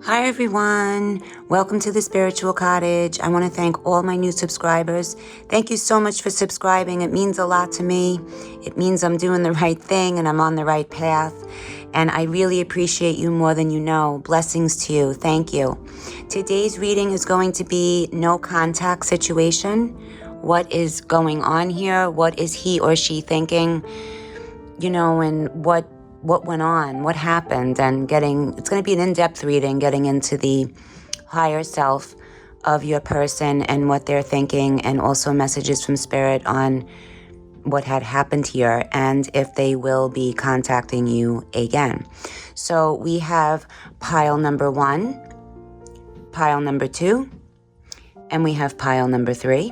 Hi everyone, welcome to the Spiritual Cottage. I want to thank all my new subscribers. Thank you so much for subscribing. It means a lot to me. It means I'm doing the right thing and I'm on the right path. And I really appreciate you more than you know. Blessings to you. Thank you. Today's reading is going to be no contact situation. What is going on here? What is he or she thinking? And what went on, what happened, and it's going to be an in-depth reading, getting into the higher self of your person and what they're thinking, and also messages from Spirit on what had happened here and if they will be contacting you again. So we have pile number 1, pile number 2, and we have pile number 3.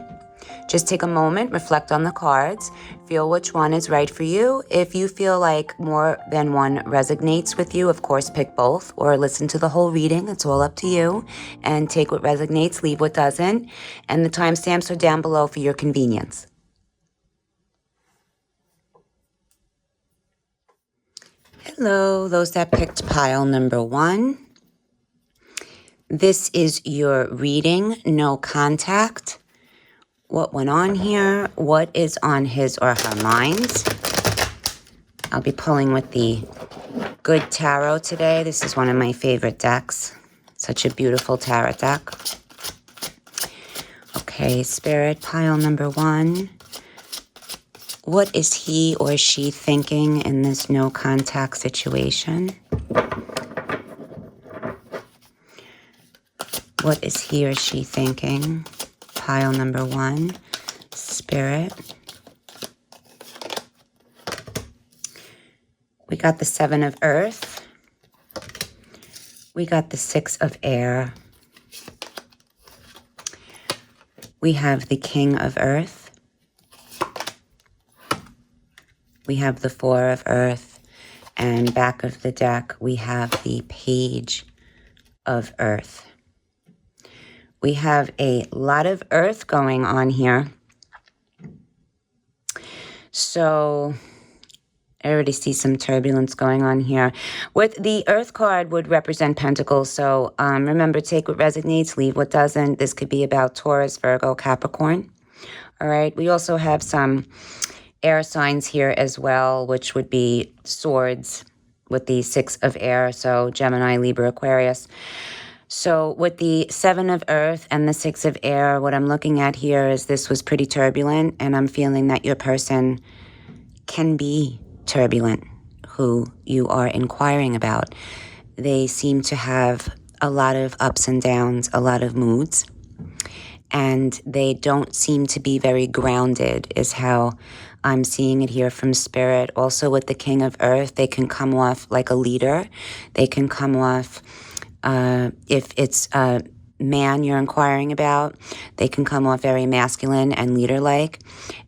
Just take a moment, reflect on the cards, feel which one is right for you. If you feel like more than one resonates with you, of course, pick both or listen to the whole reading. It's all up to you. And take what resonates, leave what doesn't. And the timestamps are down below for your convenience. Hello, those that picked pile number 1. This is your reading, no contact. What went on here? What is on his or her minds? I'll be pulling with the Good Tarot today. This is one of my favorite decks. Such a beautiful tarot deck. Okay, Spirit, pile number 1. What is he or she thinking in this no contact situation? What is he or she thinking? Pile number 1, Spirit. We got the 7 of Earth. We got the 6 of Air. We have the King of Earth. We have the 4 of Earth. And back of the deck, we have the Page of Earth. We have a lot of earth going on here. So I already see some turbulence going on here. With the earth card would represent pentacles. So remember, take what resonates, leave what doesn't. This could be about Taurus, Virgo, Capricorn. All right. We also have some air signs here as well, which would be swords with the 6 of air. So Gemini, Libra, Aquarius. So with the 7 of Earth and the 6 of Air, what I'm looking at here is this was pretty turbulent, and I'm feeling that your person can be turbulent, who you are inquiring about. They seem to have a lot of ups and downs, a lot of moods, and they don't seem to be very grounded, is how I'm seeing it here from Spirit. Also with the King of Earth, they can come off like a leader. They can come off... if it's a man you're inquiring about, they can come off very masculine and leader-like.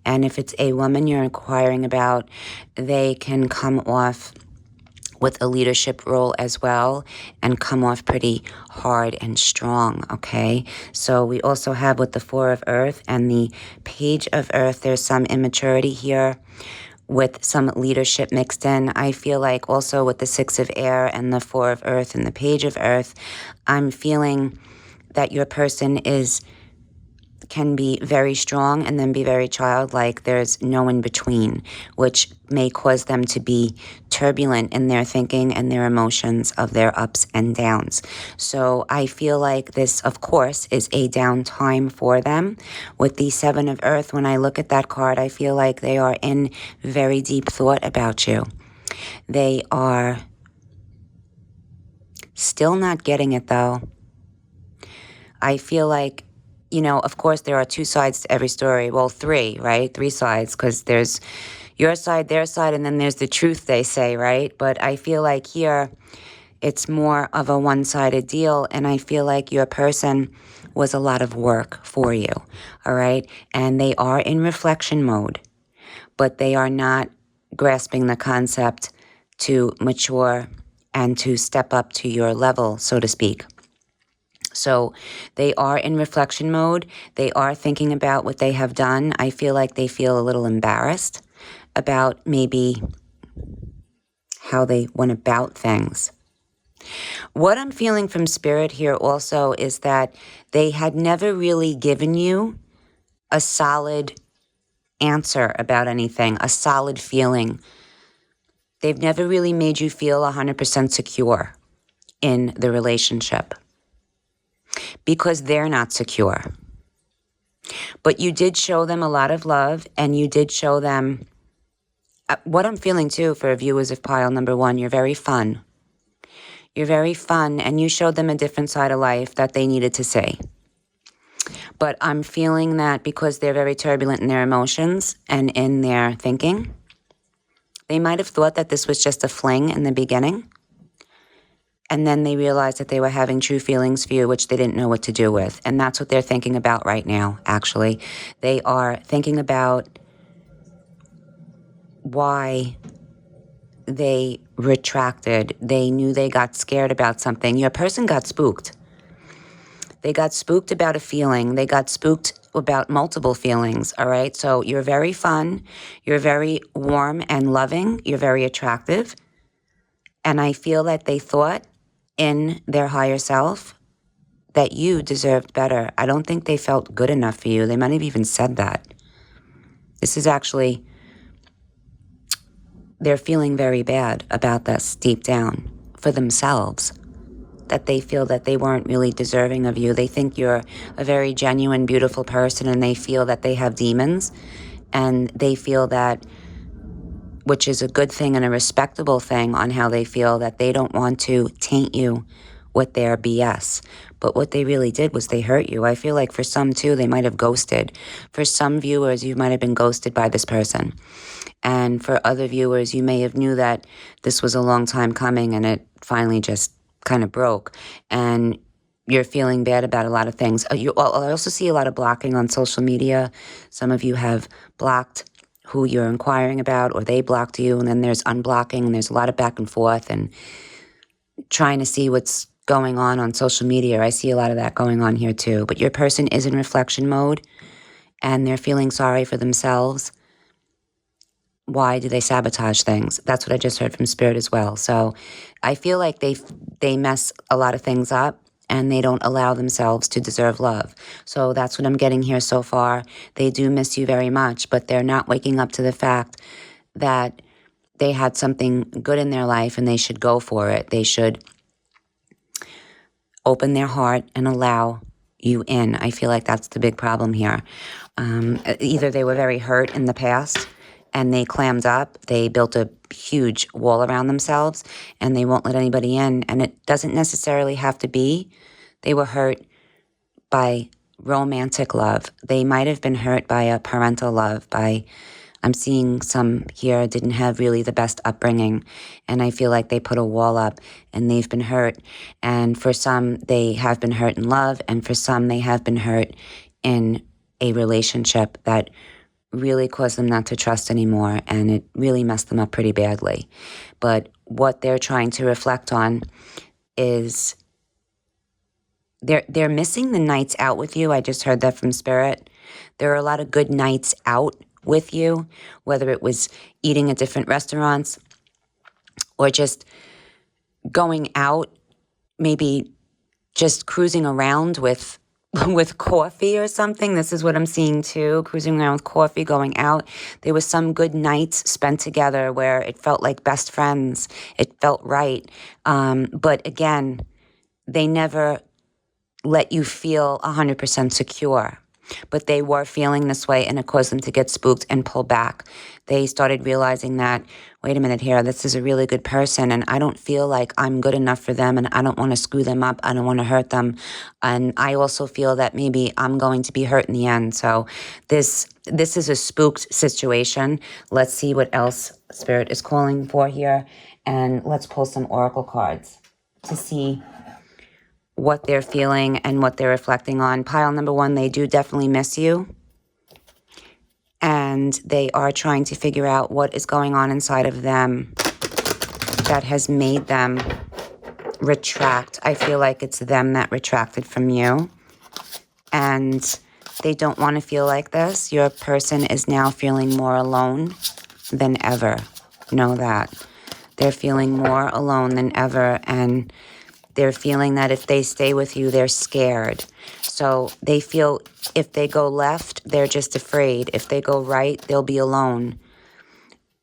And if it's a woman you're inquiring about, they can come off with a leadership role as well and come off pretty hard and strong, okay? So we also have with the 4 of Earth and the Page of Earth, there's some immaturity here with some leadership mixed in. I feel like also with the 6 of Air and the 4 of Earth and the Page of Earth, I'm feeling that your person can be very strong and then be very childlike. There's no in between, which may cause them to be turbulent in their thinking and their emotions of their ups and downs. So I feel like this, of course, is a down time for them. With the 7 of Earth, when I look at that card, I feel like they are in very deep thought about you. They are still not getting it, though. I feel like, of course, there are 2 sides to every story. Well, 3, right? 3 sides, because there's your side, their side, and then there's the truth, they say, right? But I feel like here it's more of a one-sided deal, and I feel like your person was a lot of work for you, all right? And they are in reflection mode, but they are not grasping the concept to mature and to step up to your level, so to speak. So they are in reflection mode. They are thinking about what they have done. I feel like they feel a little embarrassed about maybe how they went about things. What I'm feeling from Spirit here also is that they had never really given you a solid answer about anything, a solid feeling. They've never really made you feel 100% secure in the relationship because they're not secure. But you did show them a lot of love, and you did show them what I'm feeling too for viewers of pile number 1. You're very fun. You're very fun, and you showed them a different side of life that they needed to see. But I'm feeling that because they're very turbulent in their emotions and in their thinking, they might have thought that this was just a fling in the beginning. And then they realized that they were having true feelings for you, which they didn't know what to do with. And that's what they're thinking about right now, actually. They are thinking about why they retracted. They knew they got scared about something. Your person got spooked. They got spooked about a feeling. They got spooked about multiple feelings, all right? So you're very fun. You're very warm and loving. You're very attractive. And I feel that they thought in their higher self that you deserved better. I don't think they felt good enough for you. They might have even said that. This is actually, they're feeling very bad about this deep down for themselves, that they feel that they weren't really deserving of you. They think you're a very genuine, beautiful person, and they feel that they have demons, and they feel that, which is a good thing and a respectable thing on how they feel, that they don't want to taint you with their BS. But what they really did was they hurt you. I feel like for some too, they might have ghosted. For some viewers, you might have been ghosted by this person. And for other viewers, you may have knew that this was a long time coming and it finally just kind of broke. And you're feeling bad about a lot of things. I also see a lot of blocking on social media. Some of you have blocked who you're inquiring about, or they blocked you, and then there's unblocking, and there's a lot of back and forth and trying to see what's going on social media. I see a lot of that going on here too. But your person is in reflection mode, and they're feeling sorry for themselves. Why do they sabotage things? That's what I just heard from Spirit as well. So I feel like they mess a lot of things up, and they don't allow themselves to deserve love. So that's what I'm getting here so far. They do miss you very much, but they're not waking up to the fact that they had something good in their life and they should go for it. They should open their heart and allow you in. I feel like that's the big problem here. Either they were very hurt in the past and they clammed up, they built a huge wall around themselves, and they won't let anybody in. And it doesn't necessarily have to be they were hurt by romantic love. They might have been hurt by a parental love, I'm seeing some here didn't have really the best upbringing, and I feel like they put a wall up and they've been hurt. And for some, they have been hurt in love, and for some, they have been hurt in a relationship that really caused them not to trust anymore, and it really messed them up pretty badly. But what they're trying to reflect on is they're missing the nights out with you. I just heard that from Spirit. There are a lot of good nights out with you, whether it was eating at different restaurants or just going out, maybe just cruising around with coffee or something. This is what I'm seeing too, cruising around with coffee, going out. There was some good nights spent together where it felt like best friends. It felt right. But again, they never let you feel 100% secure. But they were feeling this way, and it caused them to get spooked and pull back. They started realizing that, wait a minute here, this is a really good person, and I don't feel like I'm good enough for them, and I don't want to screw them up. I don't want to hurt them. And I also feel that maybe I'm going to be hurt in the end. So this is a spooked situation. Let's see what else Spirit is calling for here, and let's pull some oracle cards to see what they're feeling and what they're reflecting on. Pile number 1, they do definitely miss you. And they are trying to figure out what is going on inside of them that has made them retract. I feel like it's them that retracted from you. And they don't want to feel like this. Your person is now feeling more alone than ever. Know that. They're feeling more alone than ever, and They're feeling that if they stay with you, they're scared. So they feel if they go left, they're just afraid. If they go right, they'll be alone.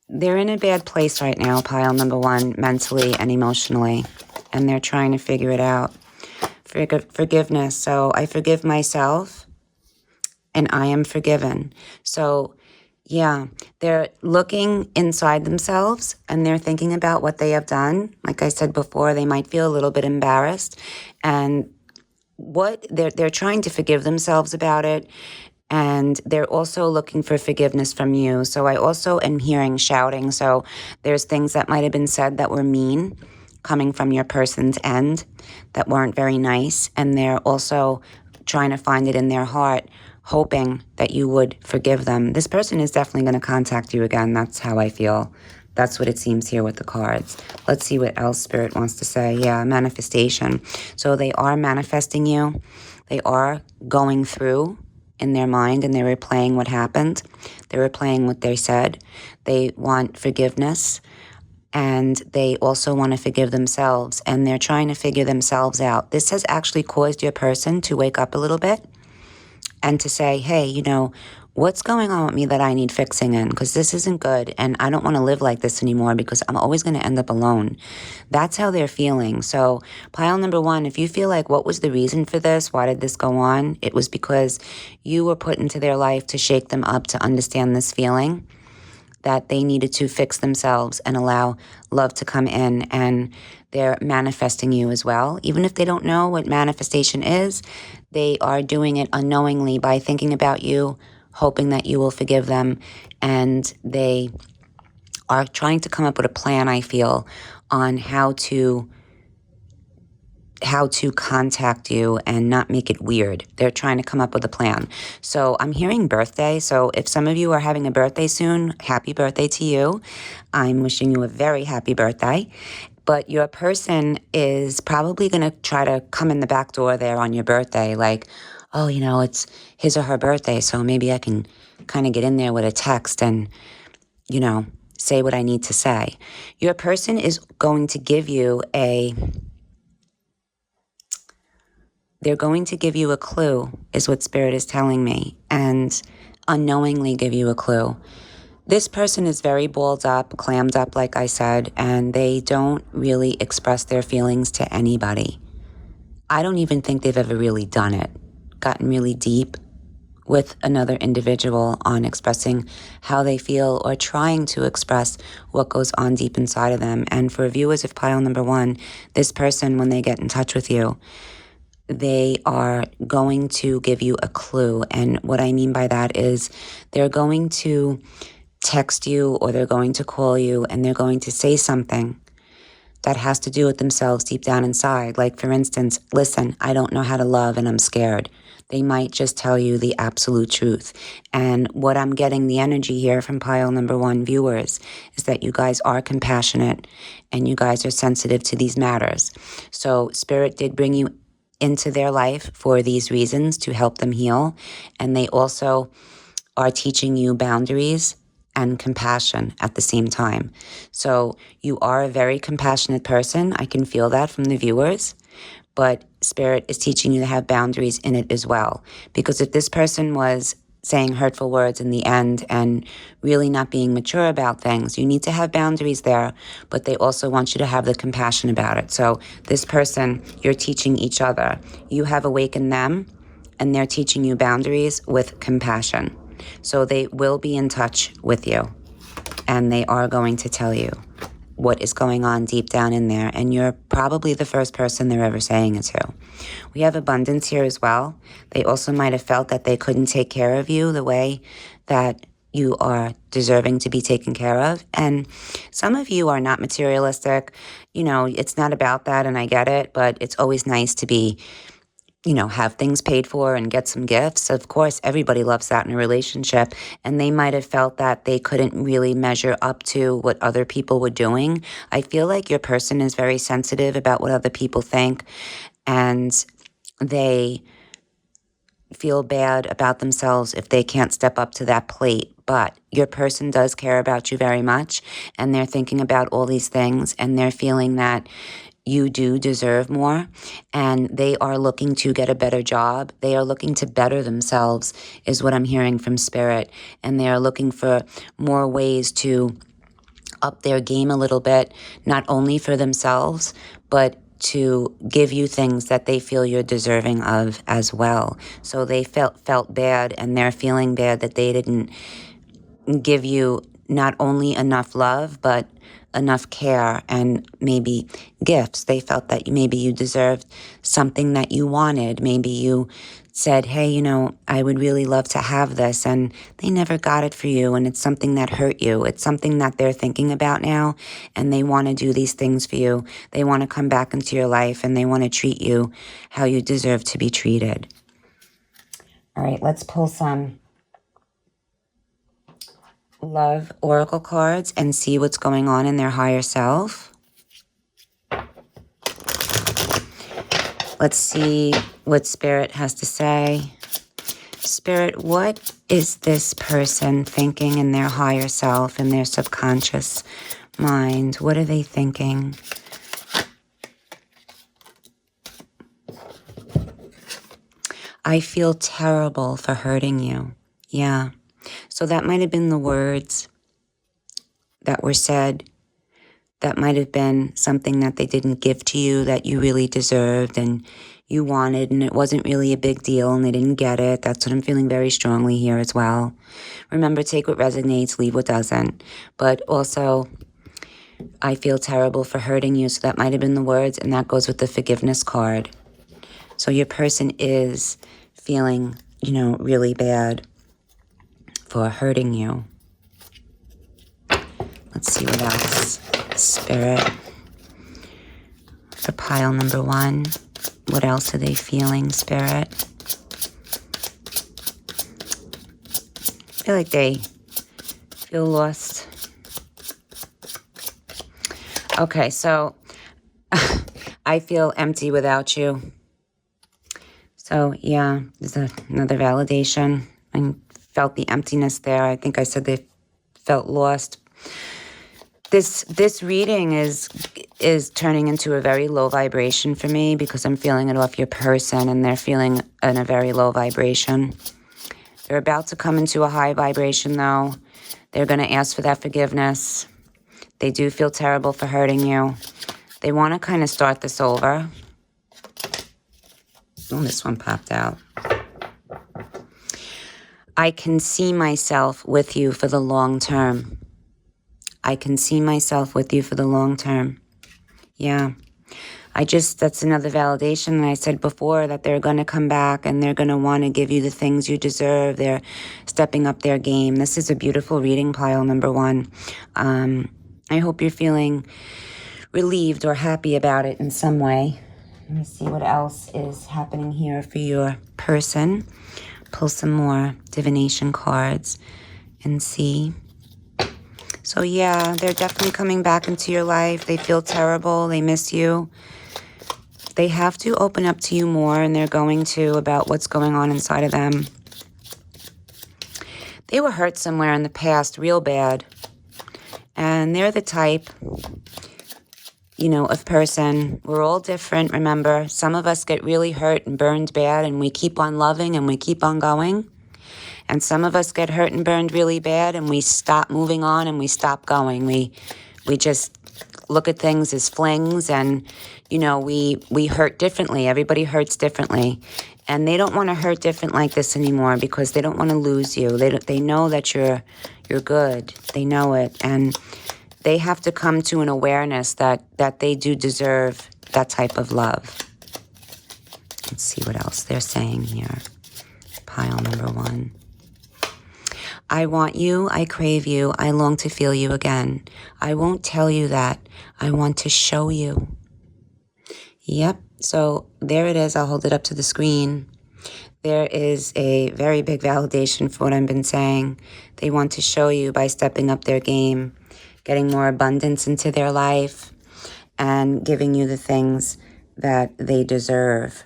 They're in a bad place right now, pile number one, mentally and emotionally, and they're trying to figure it out. Forgiveness. So I forgive myself and I am forgiven. So yeah, they're looking inside themselves and they're thinking about what they have done. Like I said before, they might feel a little bit embarrassed, and what they're trying to forgive themselves about it, and they're also looking for forgiveness from you. So I also am hearing shouting. So there's things that might have been said that were mean coming from your person's end that weren't very nice, and they're also trying to find it in their heart, hoping that you would forgive them. This person is definitely going to contact you again. That's how I feel. That's what it seems here with the cards. Let's see what else Spirit wants to say. Yeah, manifestation. So they are manifesting you. They are going through in their mind and they're replaying what happened. They're replaying what they said. They want forgiveness, and they also want to forgive themselves, and they're trying to figure themselves out. This has actually caused your person to wake up a little bit and to say, hey, what's going on with me that I need fixing in? Because this isn't good, and I don't want to live like this anymore because I'm always going to end up alone. That's how they're feeling. So pile number one, if you feel like, what was the reason for this? Why did this go on? It was because you were put into their life to shake them up to understand this feeling, that they needed to fix themselves and allow love to come in, and they're manifesting you as well. Even if they don't know what manifestation is, they are doing it unknowingly by thinking about you, hoping that you will forgive them, and they are trying to come up with a plan, I feel, on how to contact you and not make it weird. They're trying to come up with a plan. So I'm hearing birthday. So if some of you are having a birthday soon, happy birthday to you. I'm wishing you a very happy birthday. But your person is probably going to try to come in the back door there on your birthday, like, oh, it's his or her birthday, so maybe I can kind of get in there with a text and, say what I need to say. Your person is going to give you they're going to give you a clue, is what Spirit is telling me, and unknowingly give you a clue. This person is very balled up, clammed up, like I said, and they don't really express their feelings to anybody. I don't even think they've ever really done it, gotten really deep with another individual on expressing how they feel or trying to express what goes on deep inside of them. And for viewers of pile number one, this person, when they get in touch with you, they are going to give you a clue. And what I mean by that is they're going to text you or they're going to call you and they're going to say something that has to do with themselves deep down inside. Like, for instance, listen, I don't know how to love and I'm scared. They might just tell you the absolute truth. And what I'm getting the energy here from pile number one viewers is that you guys are compassionate and you guys are sensitive to these matters. So Spirit did bring you into their life for these reasons, to help them heal. And they also are teaching you boundaries and compassion at the same time. So you are a very compassionate person. I can feel that from the viewers. But Spirit is teaching you to have boundaries in it as well. Because if this person was saying hurtful words in the end and really not being mature about things, you need to have boundaries there, but they also want you to have the compassion about it. So this person, you're teaching each other. You have awakened them and they're teaching you boundaries with compassion. So they will be in touch with you and they are going to tell you what is going on deep down in there, and you're probably the first person they're ever saying it to. We have abundance here as well. They also might have felt that they couldn't take care of you the way that you are deserving to be taken care of. And some of you are not materialistic. It's not about that, and I get it, but it's always nice to be have things paid for and get some gifts. Of course, everybody loves that in a relationship. And they might have felt that they couldn't really measure up to what other people were doing. I feel like your person is very sensitive about what other people think. And they feel bad about themselves if they can't step up to that plate. But your person does care about you very much. And they're thinking about all these things. And they're feeling that you do deserve more, and they are looking to get a better job. They are looking to better themselves, is what I'm hearing from Spirit, and they are looking for more ways to up their game a little bit, not only for themselves, but to give you things that they feel you're deserving of as well. So they felt bad, and they're feeling bad that they didn't give you not only enough love, but enough care and maybe gifts. They felt that maybe you deserved something that you wanted. Maybe you said, hey, I would really love to have this, and they never got it for you, and it's something that hurt you. It's something that they're thinking about now, and they want to do these things for you. They want to come back into your life, and they want to treat you how you deserve to be treated. All right, let's pull some love oracle cards and see what's going on in their higher self. Let's see what Spirit has to say. Spirit, what is this person thinking in their higher self, in their subconscious mind? What are they thinking? I feel terrible for hurting you. Yeah. So that might have been the words that were said. That might have been something that they didn't give to you that you really deserved and you wanted, and it wasn't really a big deal and they didn't get it. That's what I'm feeling very strongly here as well. Remember, take what resonates, leave what doesn't. But also, I feel terrible for hurting you. So that might have been the words, and that goes with the forgiveness card. So your person is feeling, really bad for hurting you. Let's see what else. Spirit, for pile number 1. What else are they feeling, Spirit? I feel like they feel lost. Okay, so I feel empty without you. So yeah, there's another validation. I felt the emptiness there. I think I said they felt lost. This reading is turning into a very low vibration for me because I'm feeling it off your person, and they're feeling in a very low vibration. They're about to come into a high vibration, though. They're going to ask for that forgiveness. They do feel terrible for hurting you. They want to kind of start this over. Oh, this one popped out. I can see myself with you for the long term. I can see myself with you for the long term. Yeah. That's another validation. And I said before that they're going to come back and they're going to want to give you the things you deserve. They're stepping up their game. This is a beautiful reading, pile number 1. I hope you're feeling relieved or happy about it in some way. Let me see what else is happening here for your person. Pull some more divination cards and see. So yeah, they're definitely coming back into your life. They feel terrible. They miss you. They have to open up to you more, and they're going to, about what's going on inside of them. They were hurt somewhere in the past, real bad. And they're the type, of person. We're all different, remember. Some of us get really hurt and burned bad, and we keep on loving and we keep on going. And some of us get hurt and burned really bad, and we stop moving on and we stop going. We just look at things as flings, and, we hurt differently. Everybody hurts differently. And they don't want to hurt different like this anymore because they don't want to lose you. They know that you're good. They know it. And they have to come to an awareness that they do deserve that type of love. Let's see what else they're saying here. Pile number 1. I want you, I crave you, I long to feel you again. I won't tell you that. I want to show you. Yep, so there it is. I'll hold it up to the screen. There is a very big validation for what I've been saying. They want to show you by stepping up their game, getting more abundance into their life, and giving you the things that they deserve.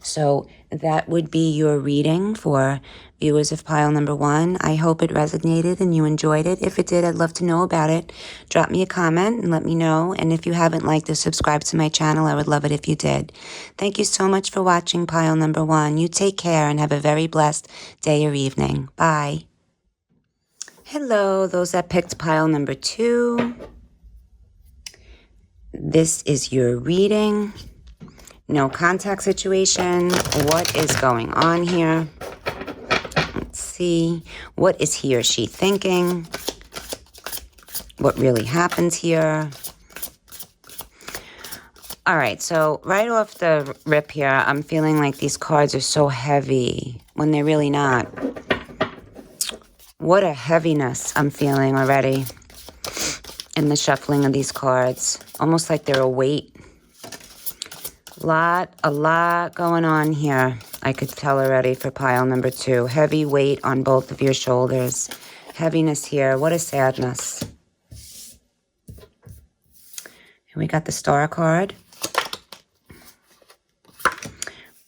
So that would be your reading for viewers of pile number 1. I hope it resonated and you enjoyed it. If it did, I'd love to know about it. Drop me a comment and let me know. And if you haven't liked or subscribed to my channel, I would love it if you did. Thank you so much for watching pile number 1. You take care and have a very blessed day or evening. Bye. Hello, those that picked pile number 2. This is your reading. No contact situation. What is going on here? Let's see. What is he or she thinking? What really happens here? All right, so right off the rip here, I'm feeling like these cards are so heavy when they're really not. What a heaviness I'm feeling already in the shuffling of these cards. Almost like they're a weight. A lot going on here. I could tell already for pile number 2. Heavy weight on both of your shoulders. Heaviness here. What a sadness. And we got the Star card.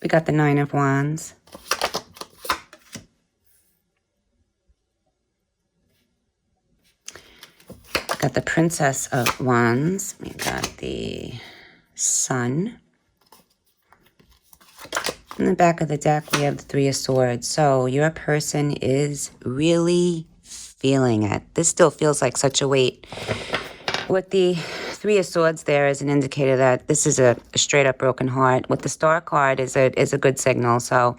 We got the 9 of Wands. We got the Princess of Wands. We got the Sun. In the back of the deck, we have the 3 of Swords. So your person is really feeling it. This still feels like such a weight. With the 3 of Swords there is an indicator that this is a straight up broken heart. With the Star card is a good signal. So,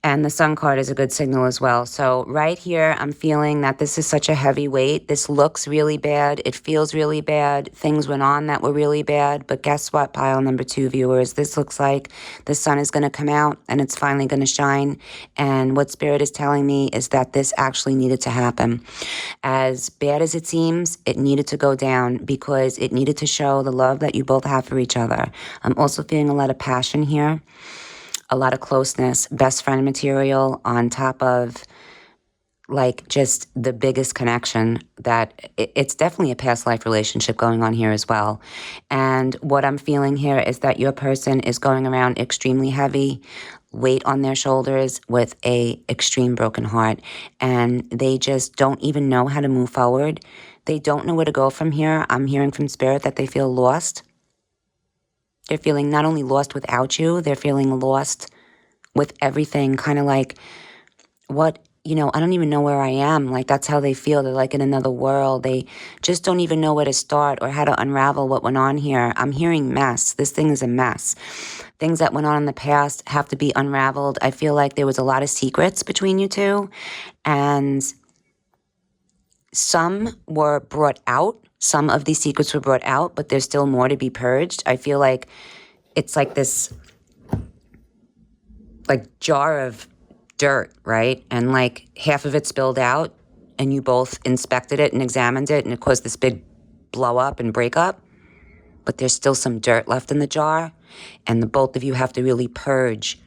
and the Sun card is a good signal as well. So right here, I'm feeling that this is such a heavy weight. This looks really bad. It feels really bad. Things went on that were really bad. But guess what, pile number 2 viewers? This looks like the sun is going to come out and it's finally going to shine. And what Spirit is telling me is that this actually needed to happen. As bad as it seems, it needed to go down because it needed to show the love that you both have for each other. I'm also feeling a lot of passion here. A lot of closeness, best friend material on top of like just the biggest connection that it's definitely a past life relationship going on here as well. And what I'm feeling here is that your person is going around extremely heavy, weight on their shoulders with a extreme broken heart. And they just don't even know how to move forward. They don't know where to go from here. I'm hearing from Spirit that they feel lost. They're feeling not only lost without you, they're feeling lost with everything, kind of like, what, I don't even know where I am. Like, that's how they feel. They're like in another world. They just don't even know where to start or how to unravel what went on here. I'm hearing mess. This thing is a mess. Things that went on in the past have to be unraveled. I feel like there was a lot of secrets between you two, and some were brought out. Some of these secrets were brought out, but there's still more to be purged. I feel like it's like this like jar of dirt, right? And like half of it spilled out and you both inspected it and examined it and it caused this big blow up and breakup. But there's still some dirt left in the jar, and the both of you have to really purge,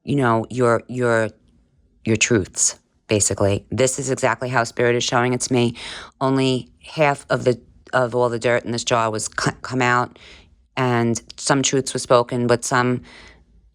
your truths. Basically, this is exactly how Spirit is showing it to me. Only half of all the dirt in this jar was come out, and some truths were spoken, but some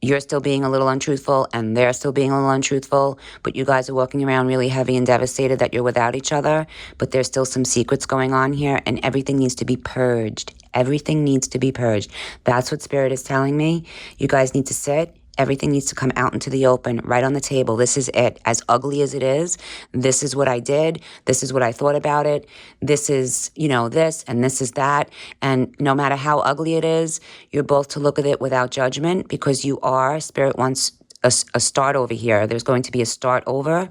you're still being a little untruthful, and they're still being a little untruthful. But you guys are walking around really heavy and devastated that you're without each other. But there's still some secrets going on here, and everything needs to be purged. Everything needs to be purged. That's what Spirit is telling me. You guys need to sit. Everything needs to come out into the open, right on the table. This is it. As ugly as it is, this is what I did. This is what I thought about it. This is, this, and this is that. And no matter how ugly it is, you're both to look at it without judgment, because Spirit wants a start over here. There's going to be a start over.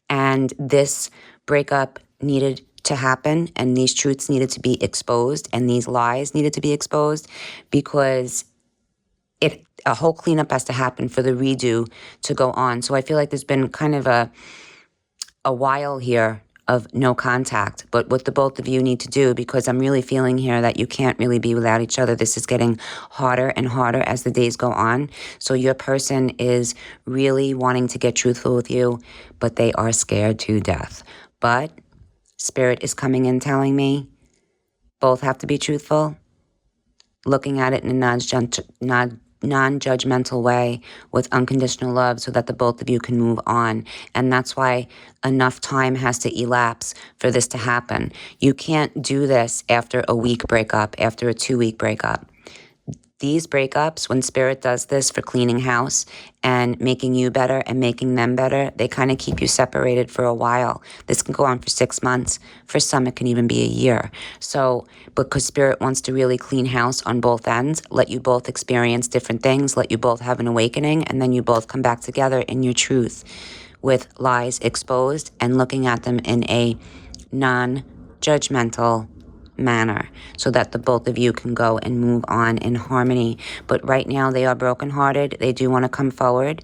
And this breakup needed to happen, and these truths needed to be exposed, and these lies needed to be exposed, because a whole cleanup has to happen for the redo to go on. So I feel like there's been kind of a while here of no contact. But what the both of you need to do, because I'm really feeling here that you can't really be without each other. This is getting harder and harder as the days go on. So your person is really wanting to get truthful with you, but they are scared to death. But Spirit is coming in telling me both have to be truthful. Looking at it in a non-judgmental way with unconditional love so that the both of you can move on. And that's why enough time has to elapse for this to happen. You can't do this after a week breakup, after a 2-week breakup. These breakups, when Spirit does this for cleaning house and making you better and making them better, they kind of keep you separated for a while. This can go on for 6 months. For some, it can even be a year. So, because Spirit wants to really clean house on both ends, let you both experience different things, let you both have an awakening, and then you both come back together in your truth with lies exposed and looking at them in a non-judgmental manner so that the both of you can go and move on in harmony. But right now they are brokenhearted. They do want to come forward.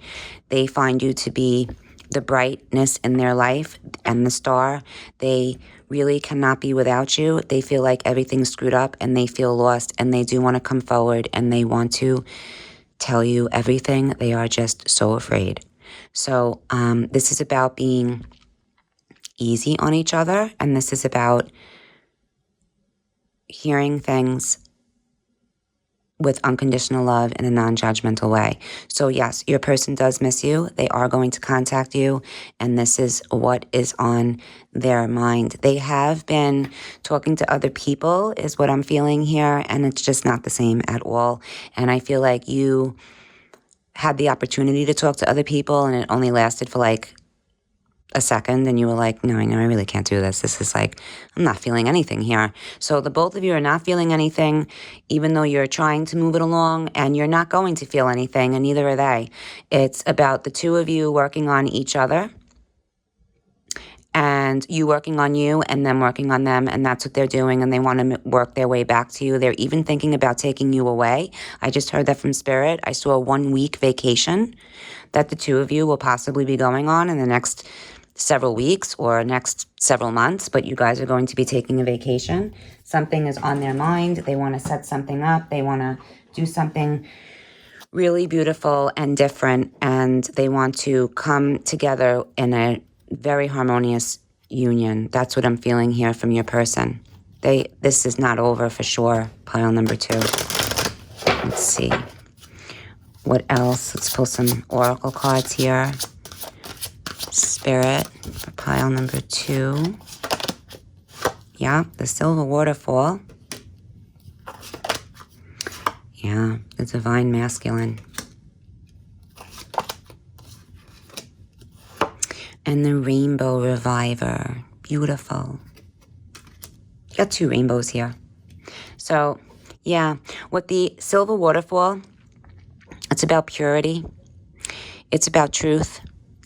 They find you to be the brightness in their life and the star. They really cannot be without you. They feel like everything's screwed up and they feel lost, and they do want to come forward and they want to tell you everything. They are just so afraid. So this is about being easy on each other, and this is about hearing things with unconditional love in a non-judgmental way. So yes, your person does miss you. They are going to contact you, and this is what is on their mind. They have been talking to other people, is what I'm feeling here, and it's just not the same at all. And I feel like you had the opportunity to talk to other people, and it only lasted for like a second, and you were like, no, I really can't do this. This is like, I'm not feeling anything here. So the both of you are not feeling anything, even though you're trying to move it along, and you're not going to feel anything, and neither are they. It's about the two of you working on each other, and you working on you and them working on them, and that's what they're doing, and they want to work their way back to you. They're even thinking about taking you away. I just heard that from Spirit. I saw a 1-week vacation that the two of you will possibly be going on in the next several weeks or next several months, but you guys are going to be taking a vacation. Something is on their mind. They want to set something up. They want to do something really beautiful and different, and they want to come together in a very harmonious union. That's what I'm feeling here from your person. This is not over for sure. Pile number 2. Let's see. What else? Let's pull some oracle cards here. Spirit for pile number 2. Yeah, the silver waterfall. Yeah, the divine masculine. And the rainbow reviver. Beautiful. Got 2 rainbows here. So, yeah, with the silver waterfall, it's about purity. It's about truth.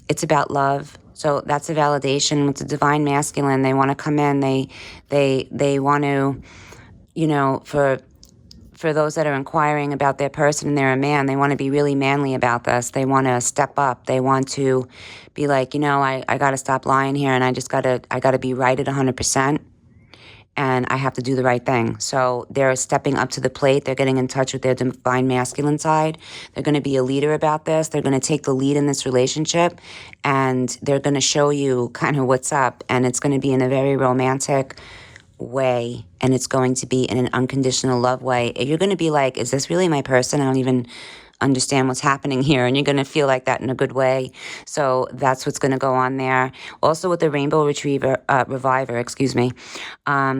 It's about love. So that's a validation. With the divine masculine, they want to come in. They want to, for those that are inquiring about their person and they're a man, they want to be really manly about this. They want to step up. They want to be like, I got to stop lying here, and I got to be right at 100%. And I have to do the right thing. So they're stepping up to the plate. They're getting in touch with their divine masculine side. They're going to be a leader about this. They're going to take the lead in this relationship, and they're going to show you kind of what's up. And it's going to be in a very romantic way, and it's going to be in an unconditional love way. You're going to be like, is this really my person? I don't even understand what's happening here, and you're going to feel like that in a good way. So that's what's going to go on there. Also with the rainbow reviver,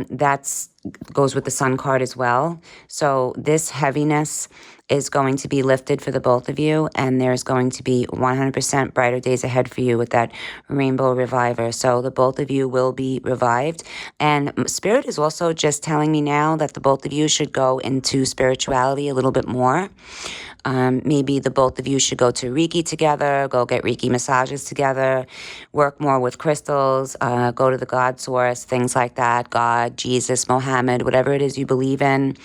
that's goes with the sun card as well. So this heaviness is going to be lifted for the both of you, and there's going to be 100% brighter days ahead for you with that rainbow reviver. So the both of you will be revived. And Spirit is also just telling me now that the both of you should go into spirituality a little bit more. Maybe the both of you should go to Reiki together, go get Reiki massages together, work more with crystals, go to the God source, things like that, God, Jesus, Mohammed, whatever it is you believe in,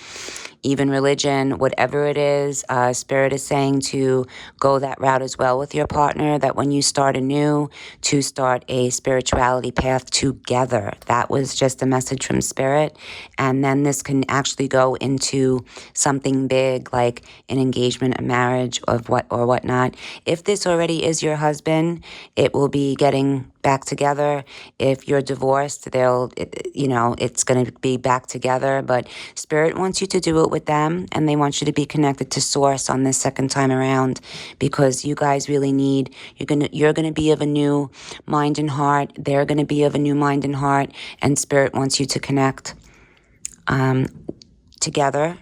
even religion, whatever it is. Spirit is saying to go that route as well with your partner, that when you start anew, to start a spirituality path together. That was just a message from Spirit. And then this can actually go into something big like an engagement, a marriage, or whatnot. If this already is your husband, it will be getting back together. If you're divorced, it's going to be back together. But Spirit wants you to do it with them, and they want you to be connected to Source on this second time around, because you guys really need, you're going to be of a new mind and heart. They're going to be of a new mind and heart, and Spirit wants you to connect together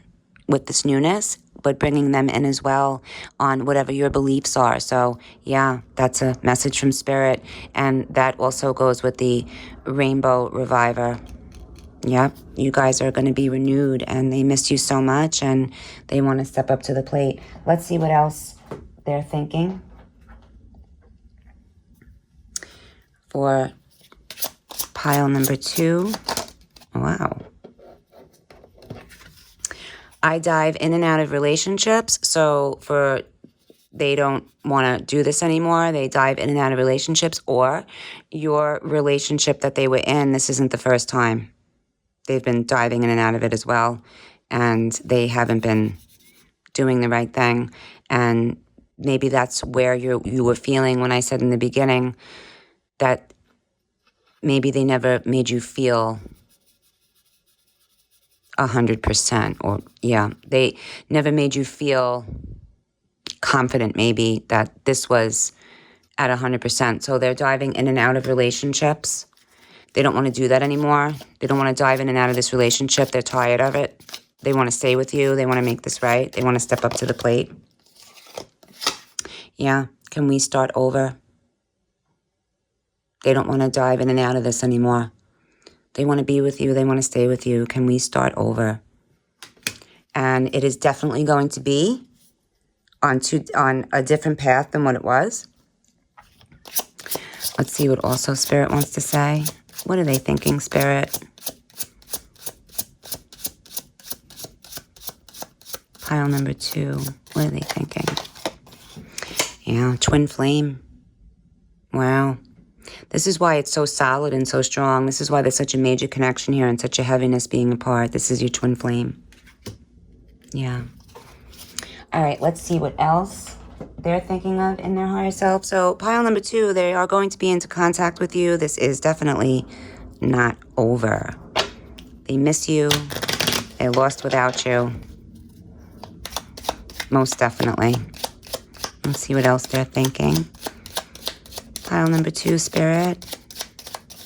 with this newness, but bringing them in as well on whatever your beliefs are. So yeah, that's a message from Spirit. And that also goes with the Rainbow Reviver. Yep, you guys are going to be renewed, and they miss you so much, and they want to step up to the plate. Let's see what else they're thinking for pile number 2. Wow. I dive in and out of relationships. So they don't want to do this anymore. They dive in and out of relationships, or your relationship that they were in, this isn't the first time. They've been diving in and out of it as well, and they haven't been doing the right thing. And maybe that's where you were feeling when I said in the beginning that maybe they never made you feel 100%, or they never made you feel confident, maybe, that this was at 100%. So they're diving in and out of relationships. They don't want to do that anymore. They don't want to dive in and out of this relationship. They're tired of it. They want to stay with you. They want to make this right. They want to step up to the plate. Yeah, can we start over? They don't want to dive in and out of this anymore. They want to be with you. They want to stay with you. Can we start over? And it is definitely going to be on a different path than what it was. Let's see what also Spirit wants to say. What are they thinking, Spirit? Pile number 2. What are they thinking? Yeah, twin flame. Wow. This is why it's so solid and so strong. This is why there's such a major connection here and such a heaviness being apart. This is your twin flame. Yeah. All right, let's see what else they're thinking of in their higher self. So pile number 2, they are going to be into contact with you. This is definitely not over. They miss you. They're lost without you. Most definitely. Let's see what else they're thinking. Pile number 2, Spirit.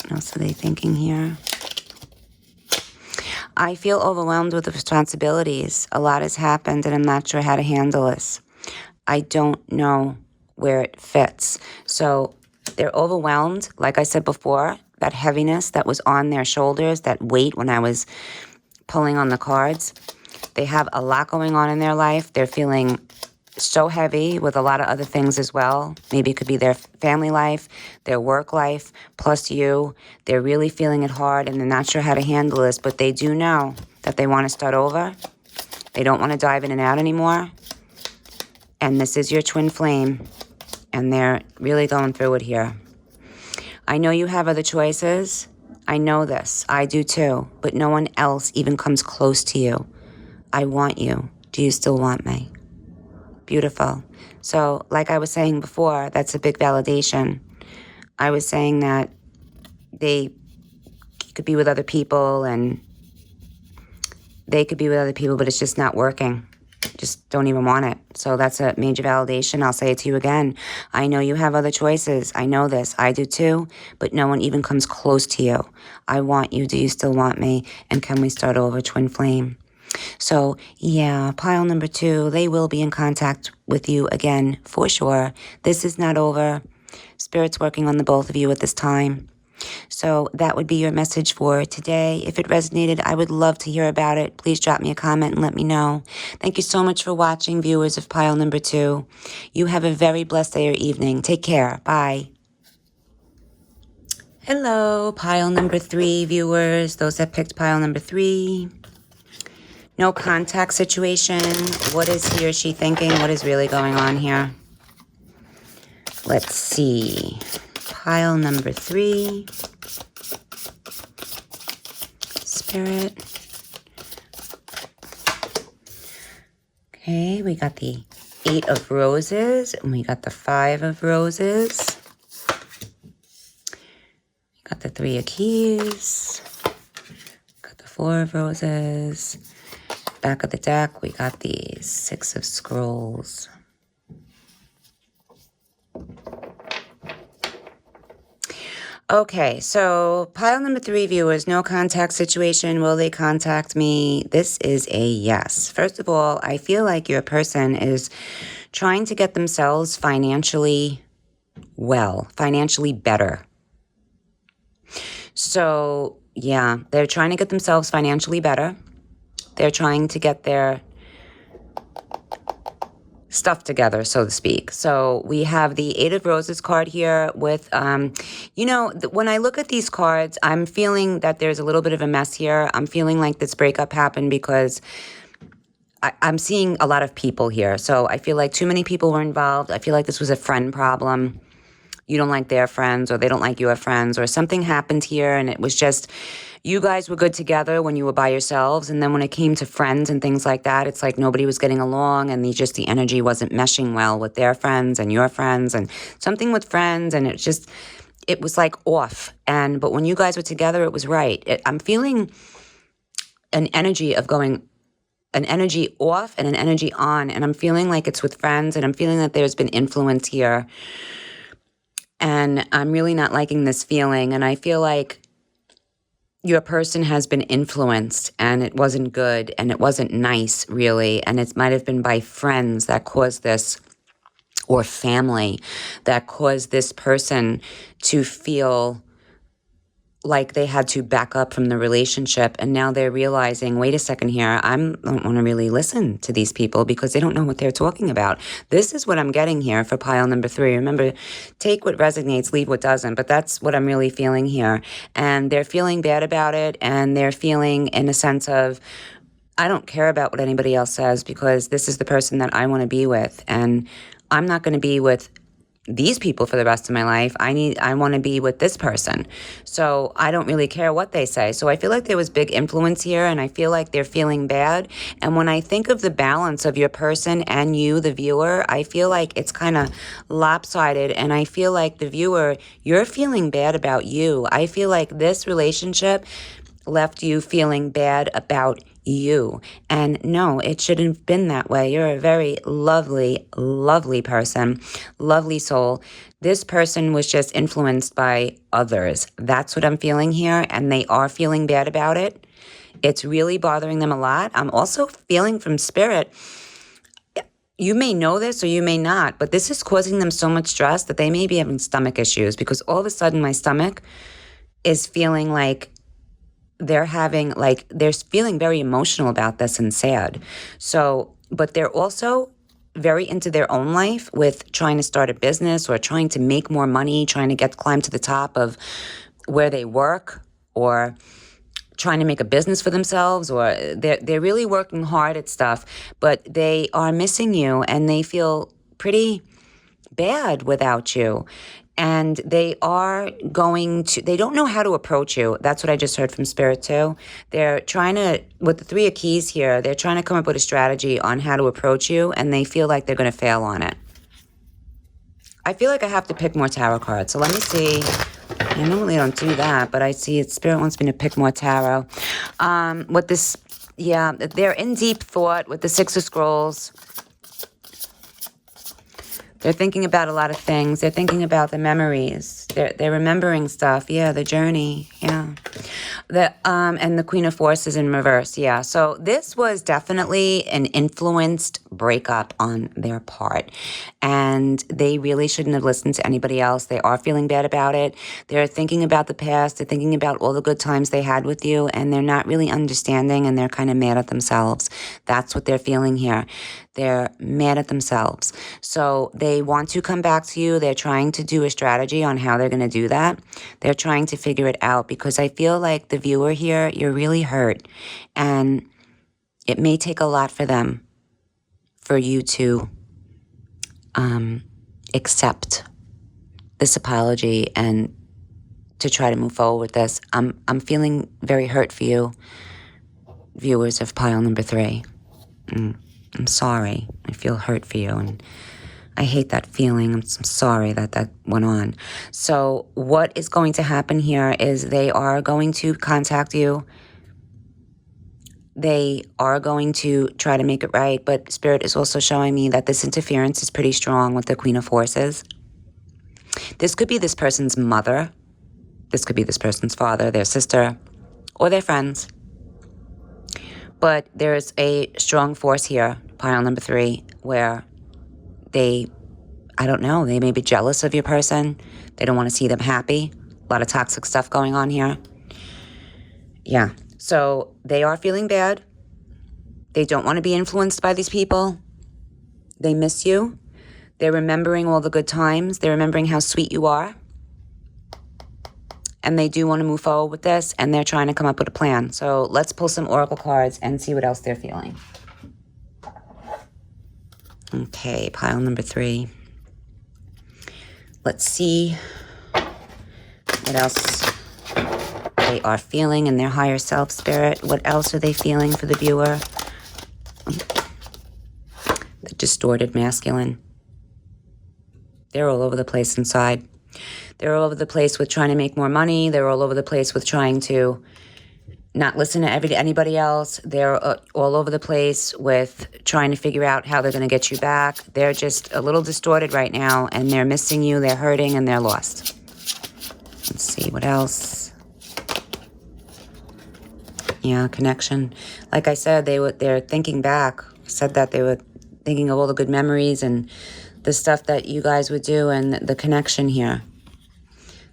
What else are they thinking here? I feel overwhelmed with the responsibilities. A lot has happened, and I'm not sure how to handle this. I don't know where it fits. So they're overwhelmed. Like I said before, that heaviness that was on their shoulders, that weight when I was pulling on the cards. They have a lot going on in their life. They're feeling so heavy with a lot of other things as well. Maybe it could be their family life, their work life, plus you. They're really feeling it hard, and they're not sure how to handle this, but they do know that they want to start over. They don't want to dive in and out anymore. And this is your twin flame, and they're really going through it here. I know you have other choices. I know this. I do too. But no one else even comes close to you. I want you. Do you still want me? Beautiful. So, like I was saying before, that's a big validation. I was saying that they could be with other people, and they could be with other people, but it's just not working. Just don't even want it. So that's a major validation. I'll say it to you again. I know you have other choices. I know this. I do too. But no one even comes close to you. I want you. Do you still want me? And can we start over, twin flame? So, yeah, pile number 2, they will be in contact with you again, for sure. This is not over. Spirit's working on the both of you at this time. So that would be your message for today. If it resonated, I would love to hear about it. Please drop me a comment and let me know. Thank you so much for watching, viewers of pile number 2. You have a very blessed day or evening. Take care. Bye. Hello, pile number 3 viewers. Those that picked pile number 3. No contact situation. What is he or she thinking? What is really going on here? Let's see. Pile number 3. Spirit. Okay, we got the 8 of Roses, and we got the 5 of Roses. Got the 3 of keys. Got the 4 of roses. Back of the deck, we got the 6 of scrolls. Okay, so pile number 3, viewers, no contact situation. Will they contact me? This is a yes. First of all, I feel like your person is trying to get themselves financially well, financially better. So, yeah, they're trying to get themselves financially better. They're trying to get their stuff together, so to speak. So we have the 8 of Roses card here with, when I look at these cards, I'm feeling that there's a little bit of a mess here. I'm feeling like this breakup happened because I'm seeing a lot of people here. So I feel like too many people were involved. I feel like this was a friend problem. You don't like their friends, or they don't like your friends, or something happened here and it was just, you guys were good together when you were by yourselves, and then when it came to friends and things like that, it's like nobody was getting along, and the energy wasn't meshing well with their friends and your friends, and something with friends, and it was like off. But when you guys were together, it was right. I'm feeling an energy of going, an energy off and an energy on, and I'm feeling like it's with friends, and I'm feeling that there's been influence here. And I'm really not liking this feeling. And I feel like your person has been influenced and it wasn't good and it wasn't nice, really. And it might have been by friends that caused this, or family that caused this person to feel like they had to back up from the relationship. And now they're realizing, wait a second here, I don't want to really listen to these people because they don't know what they're talking about. This is what I'm getting here for pile number 3. Remember, take what resonates, leave what doesn't. But that's what I'm really feeling here. And they're feeling bad about it. And they're feeling in a sense of, I don't care about what anybody else says because this is the person that I want to be with. And I'm not going to be with these people for the rest of my life. I want to be with this person. So I don't really care what they say. So I feel like there was big influence here, and I feel like they're feeling bad. And when I think of the balance of your person and you, the viewer, I feel like it's kind of lopsided. And I feel like the viewer, you're feeling bad about you. I feel like this relationship left you feeling bad about you. And no, it shouldn't have been that way. You're a very lovely, lovely person, lovely soul. This person was just influenced by others. That's what I'm feeling here. And they are feeling bad about it. It's really bothering them a lot. I'm also feeling from spirit, you may know this or you may not, but this is causing them so much stress that they may be having stomach issues, because all of a sudden my stomach is feeling like they're feeling very emotional about this and sad. So, but they're also very into their own life with trying to start a business or trying to make more money, trying to climb to the top of where they work, or trying to make a business for themselves, or they're really working hard at stuff, but they are missing you and they feel pretty bad without you. And they don't know how to approach you. That's what I just heard from Spirit too. They're trying to, with the 3 of keys here, they're trying to come up with a strategy on how to approach you, and they feel like they're going to fail on it. I feel like I have to pick more tarot cards. So let me see. I normally don't do that, but I see Spirit wants me to pick more tarot. They're in deep thought with the 6 of Scrolls. They're thinking about a lot of things. They're thinking about the memories. They're remembering stuff. Yeah, the journey. Yeah. And the Queen of Force is in reverse. Yeah. So this was definitely an influenced breakup on their part. And they really shouldn't have listened to anybody else. They are feeling bad about it. They're thinking about the past. They're thinking about all the good times they had with you. And they're not really understanding, and they're kind of mad at themselves. That's what they're feeling here. They're mad at themselves. So they want to come back to you. They're trying to do a strategy on how they're going to do that. They're trying to figure it out, because I feel like the viewer here, you're really hurt. And it may take a lot for them, for you to accept this apology and to try to move forward with this. I'm feeling very hurt for you, viewers of pile number 3. I'm sorry. I feel hurt for you, and I hate that feeling. I'm sorry that went on. So what is going to happen here is they are going to contact you. They are going to try to make it right, but Spirit is also showing me that this interference is pretty strong with the Queen of Forces. This could be this person's mother. This could be this person's father, their sister, or their friends. But there's a strong force here, pile number 3, where they, I don't know, they may be jealous of your person. They don't want to see them happy. A lot of toxic stuff going on here. Yeah. So they are feeling bad. They don't want to be influenced by these people. They miss you. They're remembering all the good times. They're remembering how sweet you are. And they do want to move forward with this, and they're trying to come up with a plan. So let's pull some oracle cards and see what else they're feeling. Okay, pile number 3. Let's see what else they are feeling in their higher self, Spirit. What else are they feeling for the viewer? The distorted masculine. They're all over the place inside. They're all over the place with trying to make more money. They're all over the place with trying to not listen to anybody else. They're all over the place with trying to figure out how they're going to get you back. They're just a little distorted right now, and they're missing you. They're hurting, and they're lost. Let's see what else. Yeah, connection. Like I said, they're thinking back. I said that they were thinking of all the good memories and the stuff that you guys would do and the connection here.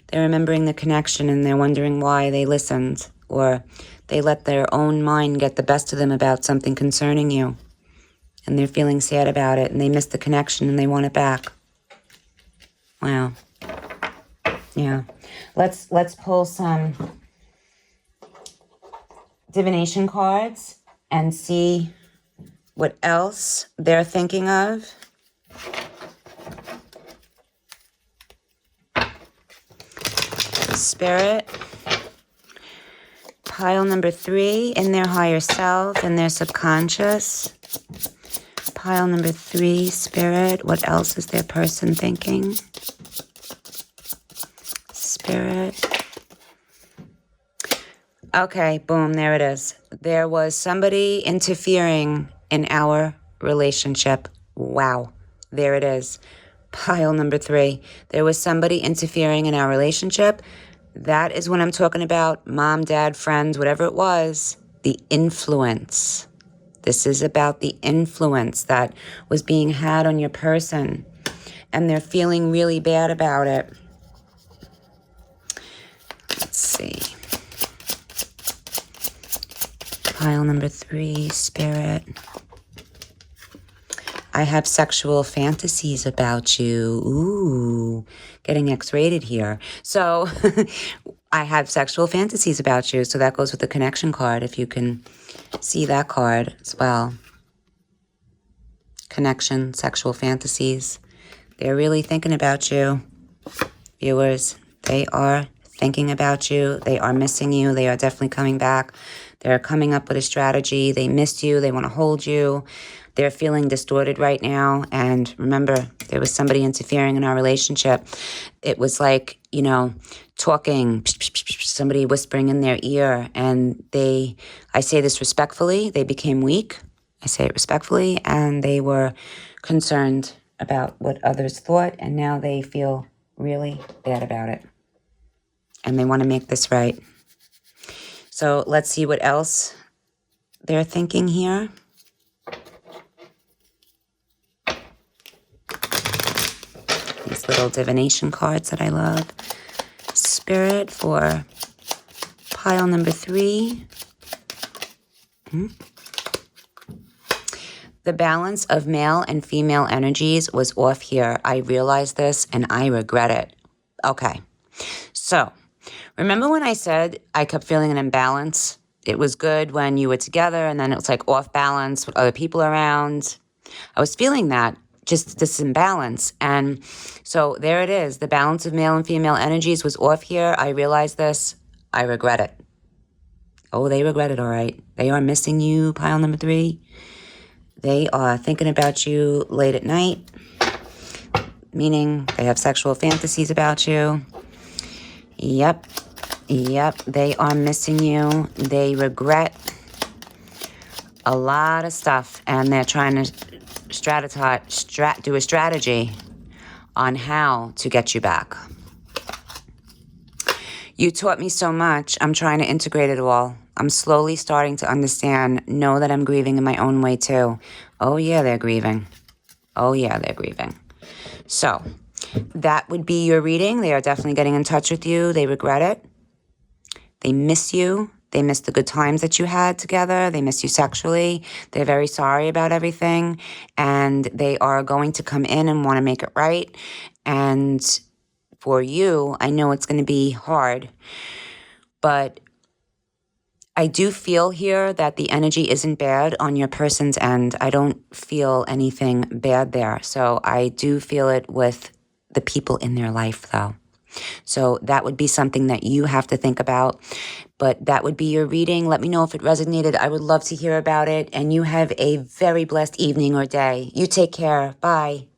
They're remembering the connection, and they're wondering why they listened, or they let their own mind get the best of them about something concerning you. And they're feeling sad about it, and they missed the connection, and they want it back. Wow. Yeah. Let's pull some divination cards and see what else they're thinking of. Spirit. Pile number 3, in their higher self, in their subconscious. Pile number 3, Spirit. What else is their person thinking? Spirit. Okay, boom, there it is. There was somebody interfering in our relationship. Wow, there it is. Pile number 3. There was somebody interfering in our relationship. That is what I'm talking about. Mom, dad, friends, whatever it was. The influence. This is about the influence that was being had on your person. And they're feeling really bad about it. Let's see. Pile number 3, Spirit. I have sexual fantasies about you. Ooh, getting X-rated here. So I have sexual fantasies about you. So that goes with the connection card, if you can see that card as well. Connection, sexual fantasies. They're really thinking about you, viewers. They are thinking about you. They are missing you. They are definitely coming back. They're coming up with a strategy. They missed you. They want to hold you. They're feeling distorted right now. And remember, there was somebody interfering in our relationship. It was like, talking, somebody whispering in their ear. And I say this respectfully, they became weak. I say it respectfully. And they were concerned about what others thought. And now they feel really bad about it. And they want to make this right. So let's see what else they're thinking here. These little divination cards that I love. Spirit for pile number 3. The balance of male and female energies was off here. I realized this and I regret it. Okay. So, remember when I said I kept feeling an imbalance? It was good when you were together, and then it was like off balance with other people around. I was feeling that, just this imbalance. And so there it is. The balance of male and female energies was off here. I realized this. I regret it. Oh, they regret it, all right. They are missing you, pile number 3. They are thinking about you late at night. meaning they have sexual fantasies about you. Yep. They are missing you. They regret a lot of stuff, and they're trying to do a strategy on how to get you back. You taught me so much. I'm trying to integrate it all. I'm slowly starting to understand, know that I'm grieving in my own way too. Oh yeah, they're grieving. So that would be your reading. They are definitely getting in touch with you. They regret it. They miss you. They miss the good times that you had together. They miss you sexually. They're very sorry about everything. And they are going to come in and want to make it right. And for you, I know it's going to be hard. But I do feel here that the energy isn't bad on your person's end. I don't feel anything bad there. So I do feel it with the people in their life, though. So that would be something that you have to think about. But that would be your reading. Let me know if it resonated. I would love to hear about it. And you have a very blessed evening or day. You take care. Bye.